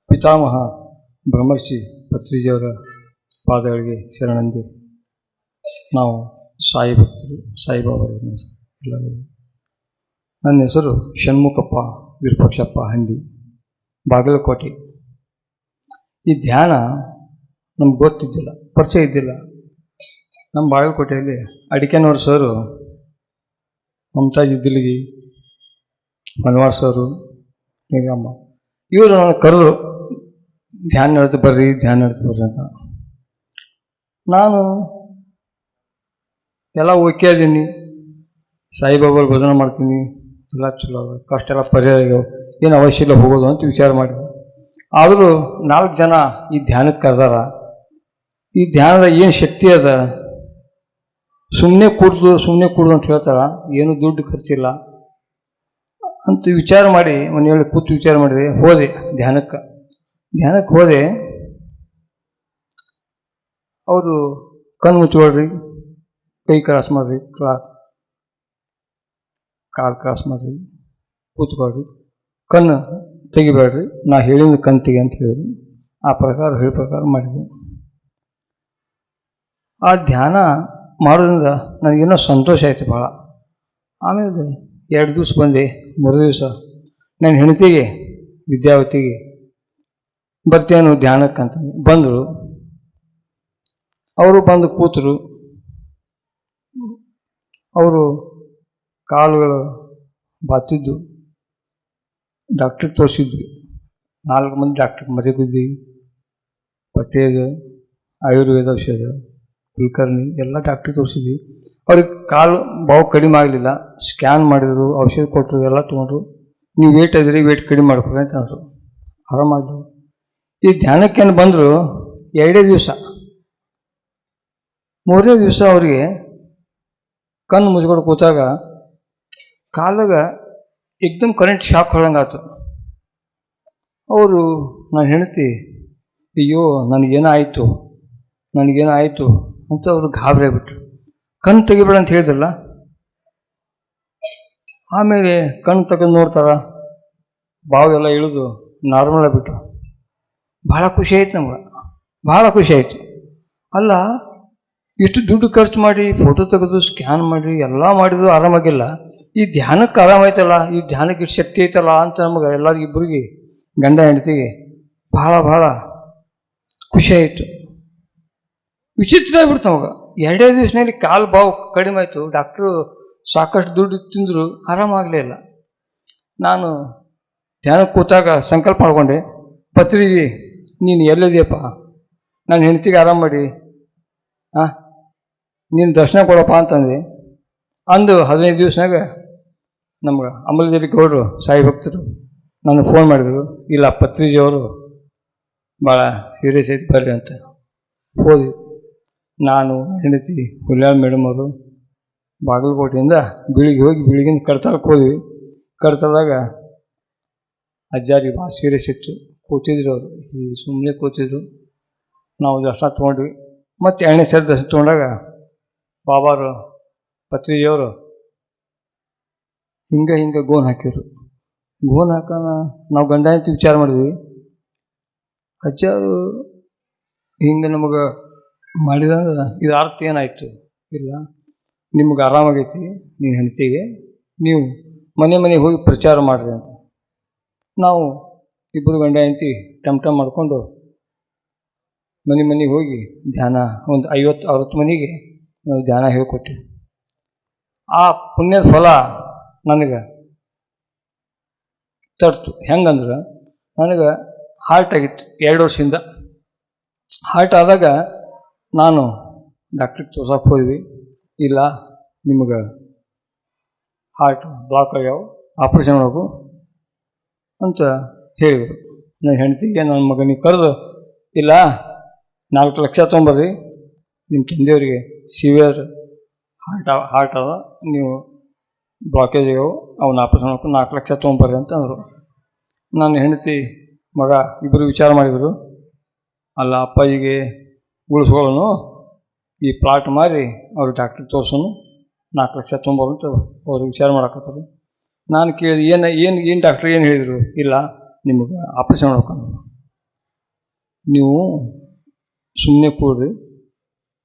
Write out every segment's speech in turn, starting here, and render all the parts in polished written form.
ಪಿತಾಮಹ ಬ್ರಹ್ಮರ್ಷಿ ಪತ್ರಿಜಿಯವರ ಪಾದಗಳಿಗೆ ಶರಣಂದಿ. ನಾವು ಸಾಯಿ ಭಕ್ತರು, ಸಾಯಿಬಾಬರಿಗೆ ಎಲ್ಲರೂ. ನನ್ನ ಹೆಸರು ಷಣ್ಮುಖಪ್ಪ ವಿರೂಪಾಕ್ಷಪ್ಪ ಹಂಡಿ, ಬಾಗಲಕೋಟೆ. ಈ ಧ್ಯಾನ ನಮ್ಗೆ ಗೊತ್ತಿದ್ದಿಲ್ಲ, ಪರಿಚಯ ಇದ್ದಿಲ್ಲ. ನಮ್ಮ ಬಾಗಲಕೋಟೆಯಲ್ಲಿ ಅಡಿಕೆನವ್ರ ಸರು, ಮಮತಾಜ್ ಇದ್ದಿಲಿಗಿ, ಮನವಾರ್ ಸರು, ನಿಗಮ್ಮ, ಇವರು ನಾನು ಕರೆದು ಧ್ಯಾನ ನಡೆದು ಬರ್ರಿ ಅಂತ. ನಾನು ಎಲ್ಲ ಓಕೆ ಅದೀನಿ, ಸಾಯಿಬಾಬಾ ಭಜನೆ ಮಾಡ್ತೀನಿ, ಎಲ್ಲ ಚಲೋ ಕಷ್ಟ ಎಲ್ಲ ಪರಿಹಾರ ಆಗ್ಯಾವ, ಏನು ಅವಶ್ಯ ಇಲ್ಲ ಹೋಗೋದು ಅಂತ ವಿಚಾರ ಮಾಡಿದೆ. ಆದರೂ 4 ಜನ ಈ ಧ್ಯಾನಕ್ಕೆ ಕರೆದಾರ. ಈ ಧ್ಯಾನದ ಏನು ಶಕ್ತಿ ಅದ, ಸುಮ್ಮನೆ ಕೂಡುದು ಅಂತ ಹೇಳ್ತಾರ, ಏನು ದುಡ್ಡು ಖರ್ಚಿಲ್ಲ ಅಂತ ವಿಚಾರ ಮಾಡಿ ಮನೆಯಲ್ಲಿ ಕೂತು ವಿಚಾರ ಮಾಡಿದೆ. ಹೋದೆ ಧ್ಯಾನಕ್ಕೆ ಹೋದೆ. ಅವರು ಕಣ್ಣು ಮುಚ್ಕೊಳ್ರಿ, ಕೈ ಕ್ರಾಸ್ ಮಾಡಿರಿ, ಕಾಲು ಕ್ರಾಸ್ ಮಾಡಿರಿ, ಕೂತ್ಕೊಳ್ರಿ, ಕಣ್ಣು ತೆಗಿಬೇಡ್ರಿ, ನಾ ಹೇಳಿದ ಕಣ್ಣು ತೆಗಿ ಅಂತ ಹೇಳಿದ್ರು. ಆ ಪ್ರಕಾರ ಹೇಳಿ ಪ್ರಕಾರ ಮಾಡಿದೆ. ಆ ಧ್ಯಾನ ಮಾಡೋದ್ರಿಂದ ನನಗೇನೋ ಸಂತೋಷ ಆಯಿತು ಭಾಳ. ಆಮೇಲೆ 2 ದಿವಸ ಬಂದೆ. 3 ದಿವಸ ನನ್ನ ಹೆಂಡತಿಗೆ, ವಿದ್ಯಾವತಿಗೆ ಬರ್ತೇನು ಧ್ಯಾನಕ್ಕೆ ಅಂತ ಬಂದರು. ಅವರು ಬಂದು ಕೂತರು. ಅವರು ಕಾಲುಗಳು ಬಾತಿದ್ದು. ಡಾಕ್ಟ್ರಿಗೆ ತೋರಿಸಿದ್ವಿ, 4 ಮಂದಿ ಡಾಕ್ಟ್ರಿಗೆ, ಮರಿಗುದ್ದಿ, ಪಟೇಲ್, ಆಯುರ್ವೇದ ಔಷಧ, ಕುಲಕರ್ಣಿ ಎಲ್ಲ ಡಾಕ್ಟ್ರಿಗೆ ತೋರಿಸಿದ್ವಿ. ಅವ್ರಿಗೆ ಕಾಲು ಬಾವು ಕಡಿಮೆ ಆಗಲಿಲ್ಲ. ಸ್ಕ್ಯಾನ್ ಮಾಡಿದರು, ಔಷಧ ಕೊಟ್ಟರು, ಎಲ್ಲ ತೊಗೊಂಡ್ರು. ನೀವು ವೇಟ್ ಅದಿರಿ, ವೇಟ್ ಕಡಿಮೆ ಮಾಡ್ಕೊಡ್ರಿ ಅಂತ ಅಂದರು. ಆರಾಮಾಗಿದ್ರು. ಈ ಧ್ಯಾನಕ್ಕೇನು ಬಂದರು 2 ದಿವಸ. 3ನೇ ದಿವಸ ಅವ್ರಿಗೆ ಕಣ್ಣು ಮುಚ್ಕೊಂಡು ಕೂತಾಗ ಕಾಲಾಗ ಏಕ್ದಮ್ ಕರೆಂಟ್ ಶಾಕ್ ಹೊಳಂಗಾಯ್ತು. ಅವರು ನಾನು ಹೆಂಡತಿ, ಅಯ್ಯೋ ನನಗೇನಾಯಿತು ಅಂತ ಅವರು ಗಾಬರಿ ಆಗ್ಬಿಟ್ರು. ಕಣ್ಣು ತೆಗಿಬೇಡ ಅಂತ ಹೇಳಿದ್ರಲ್ಲ. ಆಮೇಲೆ ಕಣ್ಣು ತೆಗೆದು ನೋಡ್ತಾರ, ಬಾವೆಲ್ಲ ಇಳಿದು ನಾರ್ಮಲ್ ಆಗಿಬಿಟ್ಟು. ಭಾಳ ಖುಷಿ ಆಯ್ತು ನಮ್ಗೆ, ಭಾಳ ಖುಷಿ ಆಯಿತು. ಅಲ್ಲ, ಇಷ್ಟು ದುಡ್ಡು ಖರ್ಚು ಮಾಡಿ ಫೋಟೋ ತೆಗೆದು ಸ್ಕ್ಯಾನ್ ಮಾಡಿ ಎಲ್ಲ ಮಾಡಿದ್ರು ಆರಾಮಾಗಿಲ್ಲ, ಈ ಧ್ಯಾನಕ್ಕೆ ಆರಾಮಾಯ್ತಲ್ಲ, ಈ ಧ್ಯಾನಕ್ಕೆ ಇಷ್ಟು ಶಕ್ತಿ ಐತಲ್ಲ ಅಂತ ನಮ್ಗೆ ಎಲ್ಲರಿಗೂ, ಇಬ್ಬರಿಗೆ, ಗಂಡ ಹೆಂಡತಿಗೆ ಭಾಳ ಭಾಳ ಖುಷಿ ಆಯಿತು. ವಿಚಿತ್ರ ಆಗ್ಬಿಡ್ತು ನಮಗೆ. 2 ದಿವಸದಲ್ಲಿ ಕಾಲು ಬಾವು ಕಡಿಮೆ ಆಯಿತು. ಡಾಕ್ಟ್ರು ಸಾಕಷ್ಟು ದುಡ್ಡು ತಿಂದರು, ಆರಾಮಾಗಲೇ ಇಲ್ಲ. ನಾನು ಧ್ಯಾನಕ್ಕೆ ಕೂತಾಗ ಸಂಕಲ್ಪ ಮಾಡಿಕೊಂಡೆ, ಪತ್ರಿಜಿ ನೀನು ಎಲ್ಲಿದೆಯಪ್ಪ, ನಾನು ಹೆಂಡತಿಗೆ ಆರಾಮ ಮಾಡಿ ನೀನು ದರ್ಶನ ಕೊಡಪ್ಪ ಅಂತಂದೆ. ಅಂದು 15 ದಿವಸನಾಗ ನಮ್ಗೆ ಅಮಲದೇವಿ ಗೌಡರು, ಸಾಯಿ ಭಕ್ತರು ನನಗೆ ಫೋನ್ ಮಾಡಿದರು, ಇಲ್ಲ ಪತ್ರಿಜಿಯವರು ಭಾಳ ಸೀರಿಯಸ್ ಐತಿ ಬರ್ರಿ ಅಂತ. ಹೋದ್ವಿ. ನಾನು, ಹೆಂಡತಿ, ಹುಲ್ಯಾಳ್ ಮೇಡಮ್ ಅವರು ಬಾಗಲಕೋಟೆಯಿಂದ ಬೀಳಿಗೆ ಹೋಗಿ, ಬೀಳಿಗಿಂದ ಕಡ್ತಾಳಕ್ಕೆ ಹೋದ್ವಿ. ಕಡ್ತದಾಗ ಅಜ್ಜಾರಿಗೆ ಭಾಳ ಸೀರಿಯಸ್ ಇತ್ತು. ಕೂತಿದ್ರು ಅವರು, ಈ ಸುಮ್ಮನೆ ಕೂತಿದ್ರು. ನಾವು ದರ್ಶನ ತೊಗೊಂಡ್ವಿ. ಮತ್ತು 2ನೇ ಸರಿ ದರ್ಶನ ತೊಗೊಂಡಾಗ ಬಾಬಾರು, ಪತ್ರಿಜಿಯವರು ಹಿಂಗೆ ಗೋನ್ ಹಾಕಿದ್ರು. ಗೋನ್ ಹಾಕೋಣ ನಾವು ಗಂಡ ಅಂತ ವಿಚಾರ ಮಾಡಿದ್ವಿ. ಅಜ್ಜಾರು ಹಿಂಗೆ ನಮಗೆ ಮಾಡಿದಂದ್ರೆ ಇದು ಅರ್ಥ ಏನಾಯಿತು, ಇಲ್ಲ ನಿಮ್ಗೆ ಆರಾಮಾಗೈತಿ, ನೀನು ಹೆಂಡತಿಗೆ ನೀವು ಮನೆ ಹೋಗಿ ಪ್ರಚಾರ ಮಾಡಿರಿ ಅಂತ. ನಾವು ಇಬ್ಬರು ಗಂಡ ಹೆಂಡತಿ ಟಮ್ ಮಾಡಿಕೊಂಡು ಮನೆಗೆ ಹೋಗಿ ಧ್ಯಾನ ಒಂದು 50-60 ಮನೆಗೆ ನಾವು ಧ್ಯಾನ ಹೇಳ್ಕೊಟ್ಟಿವಿ. ಆ ಪುಣ್ಯದ ಫಲ ನನಗೆ ತರ್ತು. ಹೆಂಗಂದ್ರೆ ನನಗೆ ಹಾರ್ಟ್ ಆಗಿತ್ತು 2 ವರ್ಷದಿಂದ. ಹಾರ್ಟ್ ಆದಾಗ ನಾನು ಡಾಕ್ಟ್ರಿಗೆ ತೋರ್ಸಕ್ಕೆ ಹೋದ್ವಿ. ಇಲ್ಲ ನಿಮಗೆ ಹಾರ್ಟ್ ಬ್ಲಾಕ್ ಆಗ್ಯಾವ, ಆಪ್ರೇಷನ್ ಮಾಡೋಕು ಅಂತ ಹೇಳಿದರು. ನನ್ನ ಹೆಂಡತಿಗೆ ನನ್ನ ಮಗನಿಗೆ ಕರೆದು, ಇಲ್ಲ 4 ಲಕ್ಷ ತೊಗೊಂಬರ್ರಿ, ನಿಮ್ಮ ತಂದೆಯವರಿಗೆ ಸಿವಿಯರ್ ಹಾರ್ಟ್ ಅದ, ನೀವು ಬ್ಲಾಕೇಜ್ ಆಗ್ಯಾವ, ಅವನ್ನ ಆಪರೇಷನ್ ಮಾಡ್ಕೊಂಡು 4 ಲಕ್ಷ ತೊಗೊಂಬರ್ರಿ ಅಂತ ಅಂದರು. ನನ್ನ ಹೆಂಡತಿ ಮಗ ಇಬ್ಬರು ವಿಚಾರ ಮಾಡಿದರು. ಅಲ್ಲ, ಅಪ್ಪಾಜಿಗೆ ಉಳಿಸ್ಕೊಳ್ಳೋನು, ಈ ಪ್ಲಾಟ್ ಮಾರಿ ಅವ್ರಿಗೆ ಡಾಕ್ಟ್ರಿಗೆ ತೋರ್ಸೋನು, 4 ಲಕ್ಷ ತೊಗೊಂಬರು ಅಂತ ಅವರು ವಿಚಾರ ಮಾಡಕತ್ತರು. ನಾನು ಕೇಳಿದೆ, ಏನು ಡಾಕ್ಟ್ರ್ ಏನು ಹೇಳಿದರು? ಇಲ್ಲ, ನಿಮಗೆ ಆಪರೇಷನ್ ಮಾಡ್ಬೇಕಂದ್ರು. ನೀವು ಸುಮ್ಮನೆ ಕೂಡ್ರಿ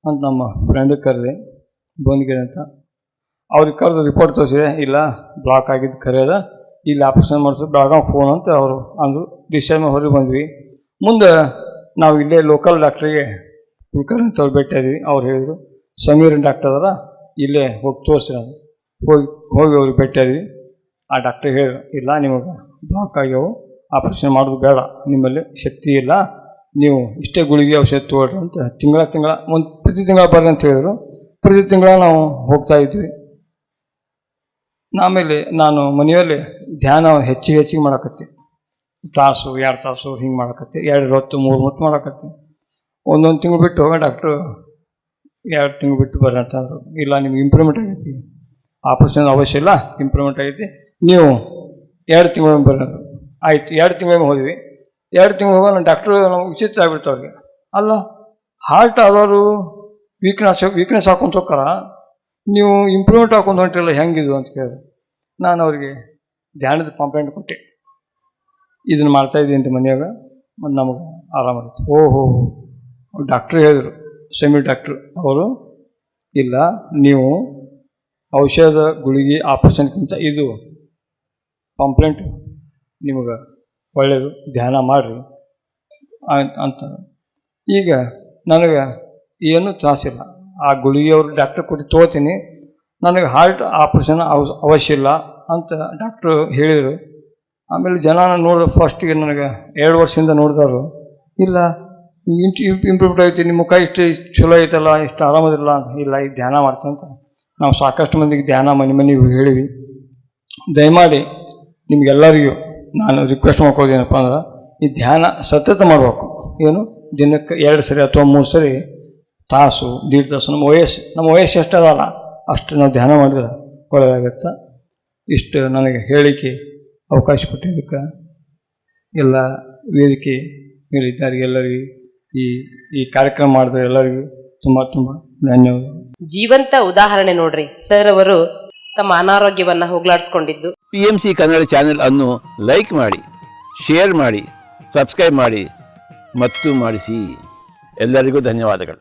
ಅಂತ ನಮ್ಮ ಫ್ರೆಂಡಿಗೆ ಕರೆದೆ, ಬಂದ್ಗಿರಿ ಅಂತ. ಅವ್ರಿಗೆ ಕರೆದು ರಿಪೋರ್ಟ್ ತೋರಿಸಿದೆ. ಇಲ್ಲ, ಬ್ಲಾಕ್ ಆಗಿದ್ದು ಖರೆ ಅದ, ಇಲ್ಲಿ ಆಪರೇಷನ್ ಮಾಡಿಸೋದು ಬೆಳಗಾವಿ ಫೋನ್ ಅಂತ ಅವರು ಅಂದರು. ಡಿಸ್ಚಾರ್ಜ್ ಹೊರಗೆ ಬಂದ್ವಿ. ಮುಂದೆ ನಾವು ಇಲ್ಲೇ ಲೋಕಲ್ ಡಾಕ್ಟ್ರಿಗೆ ಕುಲಕರ್ಣಿ ಅಂತ ಅವ್ರು ಭೇಟಿಯಾದ್ವಿ. ಅವ್ರು ಹೇಳಿದರು, ಸಮೀರ್ ಡಾಕ್ಟರ್ ಅದರ, ಇಲ್ಲೇ ಹೋಗಿ ತೋರಿಸ್ರಿ ಅಂತ. ಹೋಗಿ ಅವ್ರಿಗೆ ಭೇಟಿಯಾದ್ವಿ. ಆ ಡಾಕ್ಟ್ರ್ ಹೇಳಿದ್ರು, ಇಲ್ಲ, ನಿಮಗೆ ಬ್ಲಾಕ್ ಆಗ್ಯಾವು, ಆಪರೇಷನ್ ಮಾಡೋದು ಬೇಡ, ನಿಮ್ಮಲ್ಲಿ ಶಕ್ತಿ ಇಲ್ಲ, ನೀವು ಇಷ್ಟೇ ಗುಳಿಗೆ ಔಷಧ ತೊಗೊಳ್ರಿ ಅಂತ ತಿಂಗಳ ಒಂದು ಪ್ರತಿ ತಿಂಗಳ ಬರ್ರಿ ಅಂತ ಹೇಳಿದರು. ಪ್ರತಿ ತಿಂಗಳ ನಾವು ಹೋಗ್ತಾ ಇದ್ವಿ. ಆಮೇಲೆ ನಾನು ಮನೆಯಲ್ಲಿ ಧ್ಯಾನ ಹೆಚ್ಚಿಗೆ ಮಾಡಕತ್ತಿ, ತಾಸು 2 ತಾಸು ಹಿಂಗೆ ಮಾಡಕತ್ತಿ, 2 ಹೊತ್ತು 3 ಹೊತ್ತು ಮಾಡಕತ್ತಿ. ಒಂದೊಂದು ತಿಂಗಳು ಬಿಟ್ಟು ಹೋಗೋ ಡಾಕ್ಟ್ರು 2 ತಿಂಗಳು ಬಿಟ್ಟು ಬರ್ರಿ ಅಂತಂದರು. ಇಲ್ಲ, ನಿಮ್ಗೆ ಇಂಪ್ರೂವ್ಮೆಂಟ್ ಆಗೈತಿ, ಆಪರೇಷನ್ ಅವಶ್ಯ ಇಲ್ಲ, ಇಂಪ್ರೂವ್ಮೆಂಟ್ ಆಗೈತಿ, ನೀವು 2 ತಿಂಗಳು ಬರ್ರಿ ಅಂದರು. ಆಯ್ತು, 2 ತಿಂಗಳಿಗೆ ಹೋದ್ವಿ. 2 ತಿಂಗಳು ಹೋಗೋ ನಾನು ಡಾಕ್ಟ್ರು ನಮ್ಗೆ ವಿಚಿತ್ರ ಆಗ್ಬಿಡ್ತು ಅವ್ರಿಗೆ. ಅಲ್ಲ, ಹಾರ್ಟ್ ಆದವರು ವೀಕ್ನೆಸ್ ಹಾಕೊಂತ ಹೋಗ್ತಾರ, ನೀವು ಇಂಪ್ರೂವ್ಮೆಂಟ್ ಹಾಕೊಂಡು ಹೊಂಟಿರಲ್ಲ, ಹೆಂಗಿದು ಅಂತ ಕೇಳಿದೆ. ನಾನು ಅವರಿಗೆ ಧ್ಯಾನದ ಕಂಪ್ಲೇಂಟ್ ಕೊಟ್ಟೆ, ಇದನ್ನು ಮಾಡ್ತಾಯಿದ್ದೀನಿ ಮನೆಯಾಗ, ಮತ್ತು ನಮಗೆ ಆರಾಮಾಗಿತ್ತು. ಓಹೋ, ಡಾಕ್ಟ್ರು ಹೇಳಿದರು, ಸಮೀರ್ ಡಾಕ್ಟ್ರು ಅವರು, ಇಲ್ಲ, ನೀವು ಔಷಧ ಗುಳಿಗೆ ಆಪರೇಷನ್ಗಿಂತ ಇದು ಕಂಪ್ಲೇಂಟ್ ನಿಮಗೆ ಒಳ್ಳೆಯದು, ಧ್ಯಾನ ಮಾಡಿರಿ ಅಂತ. ಈಗ ನನಗೆ ಏನೂ ತ್ರಾಸಿಲ್ಲ. ಆ ಗುಳಿಗೆ ಅವರು ಡಾಕ್ಟ್ರ್ ಕೊಟ್ಟು ತೊಗೋತೀನಿ, ನನಗೆ ಹಾರ್ಟ್ ಆಪ್ರೇಷನ್ ಅವಶ್ಯ ಇಲ್ಲ ಅಂತ ಡಾಕ್ಟ್ರು ಹೇಳಿದರು. ಆಮೇಲೆ ಜನ ನೋಡಿದ ಫಸ್ಟಿಗೆ ನನಗೆ 2 ವರ್ಷದಿಂದ ನೋಡಿದವರು, ಇಲ್ಲ ಇಂಪ್ರೂವ್ಮೆಂಟ್ ಐತಿ, ನಿಮ್ಮ ಮುಖ ಇಷ್ಟು ಚಲೋ ಐತಲ್ಲ, ಇಷ್ಟು ಆರಾಮದಿಲ್ಲ ಅಂತ. ಇಲ್ಲ, ಈಗ ಧ್ಯಾನ ಮಾಡ್ತಂತ ನಾವು ಸಾಕಷ್ಟು ಮಂದಿಗೆ ಧ್ಯಾನ ಮನೆಗೆ ಹೇಳಿವಿ. ದಯಮಾಡಿ ನಿಮಗೆಲ್ಲರಿಗೂ ನಾನು ರಿಕ್ವೆಸ್ಟ್ ಮಾಡ್ಕೊಳ್ಳೋದೇನಪ್ಪ ಅಂದ್ರೆ, ಈ ಧ್ಯಾನ ಸತತ ಮಾಡಬೇಕು. ಏನು, ದಿನಕ್ಕೆ 2 ಸರಿ ಅಥವಾ 3 ಸರಿ, ತಾಸು 1.5 ತಾಸು. ನಮ್ಮ ವಯಸ್ಸು ಎಷ್ಟದಲ್ಲ ಅಷ್ಟು ನಾವು ಧ್ಯಾನ ಮಾಡಿದ್ರೆ ಒಳ್ಳೆಯದಾಗತ್ತೆ. ಇಷ್ಟು ನನಗೆ ಹೇಳಿಕೆ ಅವಕಾಶ ಕೊಟ್ಟಿದ್ದಕ್ಕೆ ಎಲ್ಲ ವೇದಿಕೆ ಮೇಲಿದ್ದಾರೆ ಎಲ್ಲರಿಗೂ, ಈ ಕಾರ್ಯಕ್ರಮ ಮಾಡಿದ್ರೆ ಎಲ್ಲರಿಗೂ ತುಂಬ ಧನ್ಯವಾದ. ಜೀವಂತ ಉದಾಹರಣೆ ನೋಡ್ರಿ ಸರ್ ಅವರು ತಮ್ಮ ಅನಾರೋಗ್ಯವನ್ನ ಹೋಗ್ಲಾಡಿಸ್ಕೊಂಡಿದ್ದು. PMC ಕನ್ನಡ ಚಾನೆಲ್ ಅನ್ನು ಲೈಕ್ ಮಾಡಿ, ಶೇರ್ ಮಾಡಿ, ಸಬ್ಸ್ಕ್ರೈಬ್ ಮಾಡಿ ಮತ್ತು ಮಾಡಿಸಿ. ಎಲ್ಲರಿಗೂ ಧನ್ಯವಾದಗಳು.